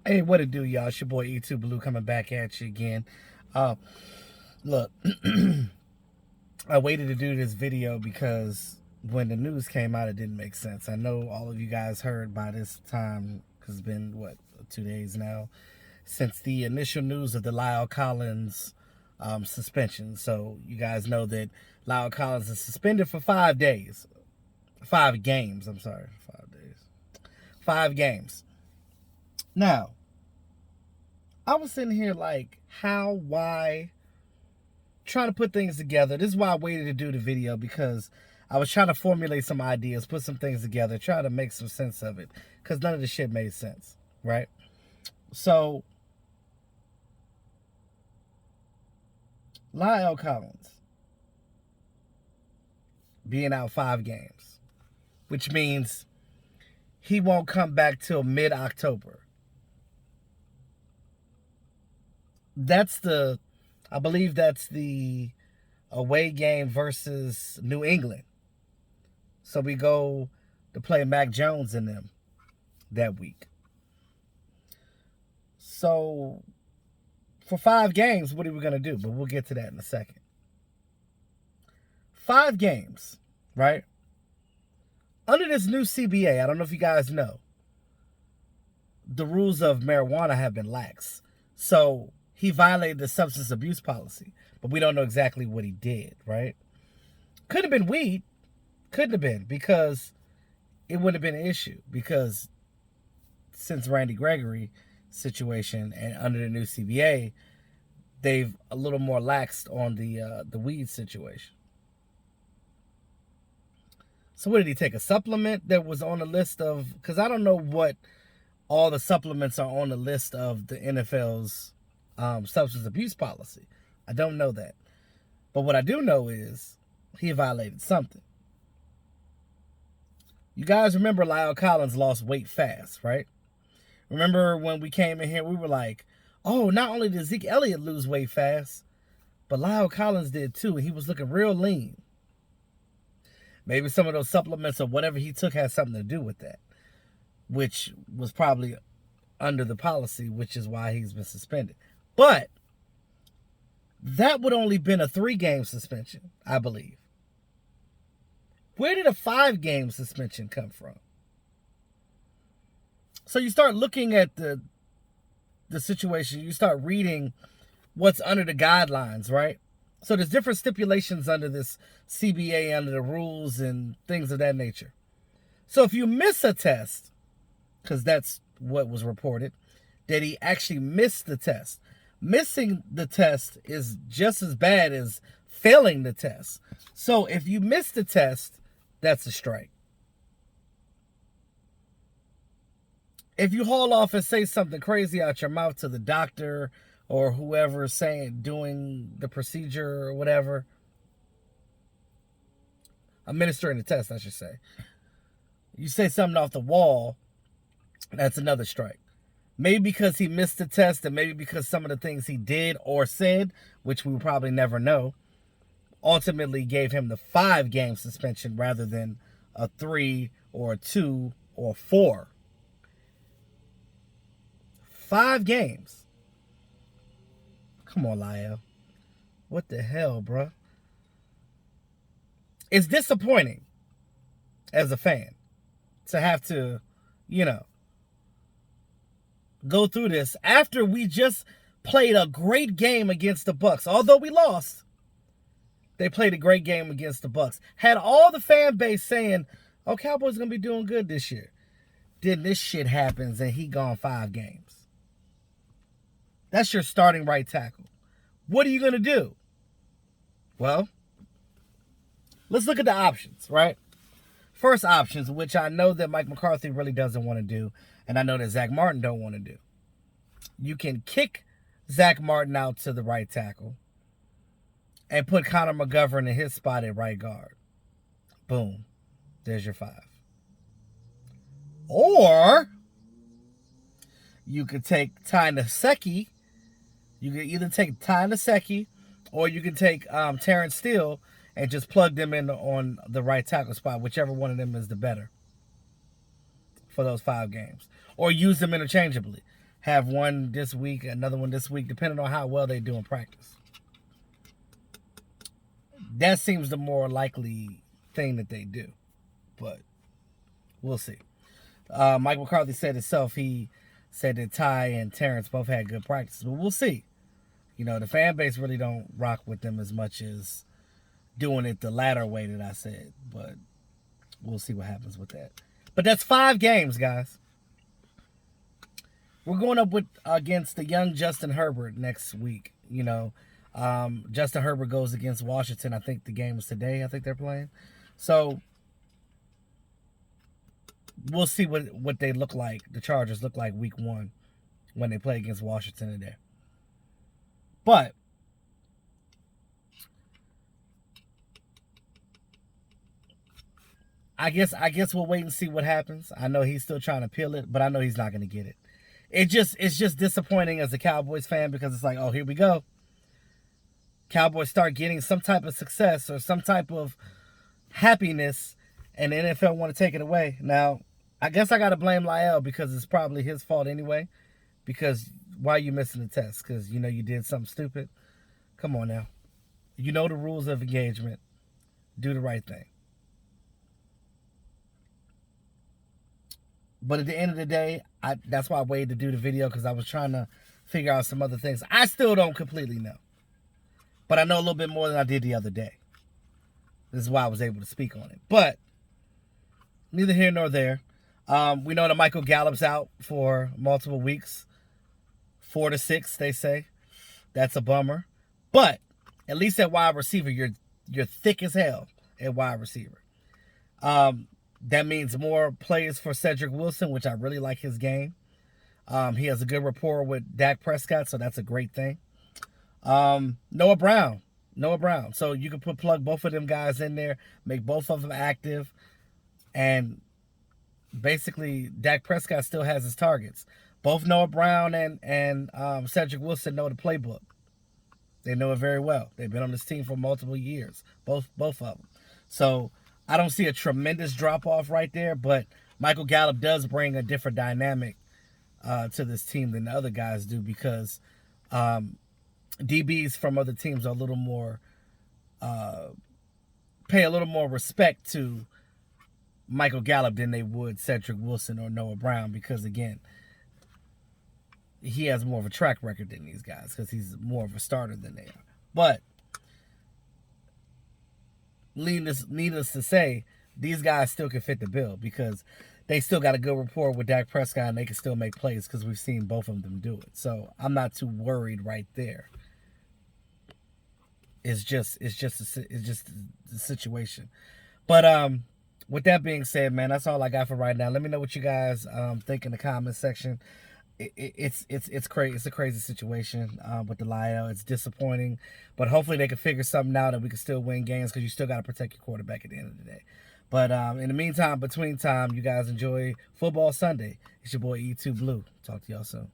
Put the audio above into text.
Hey, what it do, y'all? It's your boy E2 Blue coming back at you again. Uh, Look, I waited to do this video because when the news came out, it didn't make sense. I know all of you guys heard by this time, because it's been, 2 days now, since the initial news of the Lyle Collins suspension. So you guys know that Lyle Collins is suspended for 5 days. 5 games, I'm sorry. 5 days. 5 games. Now, I was sitting here like, how, why, trying to put things together. This is why I waited to do the video, because I was trying to formulate some ideas, put some things together, try to make some sense of it, because none of the shit made sense, right? So, Lyle Collins being out 5 games, which means he won't come back till mid-October. I believe that's the away game versus New England. So we go to play Mac Jones in them that week. So for 5 games, what are we going to do? But we'll get to that in a second. 5 games, right? Under this new CBA, I don't know if you guys know, the rules of marijuana have been lax. So he violated the substance abuse policy, but we don't know exactly what he did, right? Could have been weed. Couldn't have been, because it wouldn't have been an issue, because since Randy Gregory situation and under the new CBA, they've a little more laxed on the weed situation. So what did he take? A supplement that was on the list of, because I don't know what all the supplements are on the list of the NFL's substance abuse policy. I don't know that. But what I do know is he violated something. You guys remember Lyle Collins lost weight fast, right? Remember when we came in here, we were like, oh, not only did Zeke Elliott lose weight fast, but Lyle Collins did too. He was looking real lean. Maybe some of those supplements or whatever he took had something to do with that, which was probably under the policy, which is why he's been suspended. But that would only been a 3-game suspension, I believe. Where did a 5-game suspension come from? So you start looking at the situation, you start reading what's under the guidelines, right? So there's different stipulations under this CBA, under the rules and things of that nature. So if you miss a test, because that's what was reported, that he actually missed the test. Missing the test is just as bad as failing the test. So if you miss the test, that's a strike. If you haul off and say something crazy out your mouth to the doctor or whoever doing the procedure or whatever, administering the test, I should say. You say something off the wall, that's another strike. Maybe because he missed the test, and maybe because some of the things he did or said, which we will probably never know, ultimately gave him the 5-game suspension rather than a 3 or a 2 or 4. 5 games. Come on, Lyle. What the hell, bro? It's disappointing as a fan to have to, go through this after we just played a great game against the Bucs. Although we lost, they played a great game against the Bucs. Had all the fan base saying, oh, Cowboys going to be doing good this year. Then this shit happens and he gone 5 games. That's your starting right tackle. What are you going to do? Well, let's look at the options, right? First options, which I know that Mike McCarthy really doesn't want to do, and I know that Zach Martin don't want to do. You can kick Zach Martin out to the right tackle and put Connor McGovern in his spot at right guard. Boom. There's your 5. Or you could take Ty Nsekhe. You can either take Ty Nsekhe or you can take Terrence Steele and just plug them in on the right tackle spot, whichever one of them is the better for those 5 games. Or use them interchangeably. have one this week, another one this week, depending on how well they do in practice. That seems the more likely thing that they do, but we'll see. Mike McCarthy said himself, he said that Ty and Terrence both had good practices, but we'll see. You know, the fan base really don't rock with them as much as doing it the latter way that I said, but we'll see what happens with that. But that's 5 games, guys. We're going up against the young Justin Herbert next week. You know, Justin Herbert goes against Washington. I think the game is today. I think they're playing. So we'll see what they look like. The Chargers look like week 1 when they play against Washington today. But I guess we'll wait and see what happens. I know he's still trying to peel it, but I know he's not going to get it. It's just disappointing as a Cowboys fan because it's like, oh, here we go. Cowboys start getting some type of success or some type of happiness, and the NFL want to take it away. Now, I guess I got to blame Lyle because it's probably his fault anyway. Because why are you missing the test? Because you know you did something stupid? Come on now. You know the rules of engagement. Do the right thing. But at the end of the day, that's why I waited to do the video, because I was trying to figure out some other things. I still don't completely know. But I know a little bit more than I did the other day. This is why I was able to speak on it. But neither here nor there. We know that Michael Gallup's out for multiple weeks. 4 to 6, they say. That's a bummer. But at least at wide receiver, you're thick as hell at wide receiver. That means more plays for Cedric Wilson, which I really like his game. He has a good rapport with Dak Prescott, so that's a great thing. Noah Brown. So you can plug both of them guys in there, make both of them active, and basically Dak Prescott still has his targets. Both Noah Brown and Cedric Wilson know the playbook. They know it very well. They've been on this team for multiple years, both of them. So I don't see a tremendous drop-off right there, but Michael Gallup does bring a different dynamic to this team than the other guys do, because DBs from other teams are a little more, pay a little more respect to Michael Gallup than they would Cedric Wilson or Noah Brown, because, again, he has more of a track record than these guys because he's more of a starter than they are. But needless to say, these guys still can fit the bill because they still got a good rapport with Dak Prescott, and they can still make plays because we've seen both of them do it. So I'm not too worried right there. It's just the situation. But with that being said, man, that's all I got for right now. Let me know what you guys think in the comment section. It's crazy. It's a crazy situation with the Lyle. It's disappointing, but hopefully they can figure something out and we can still win games, because you still got to protect your quarterback at the end of the day. But in the meantime, between time, you guys enjoy football Sunday. It's your boy E2 Blue. Talk to y'all soon.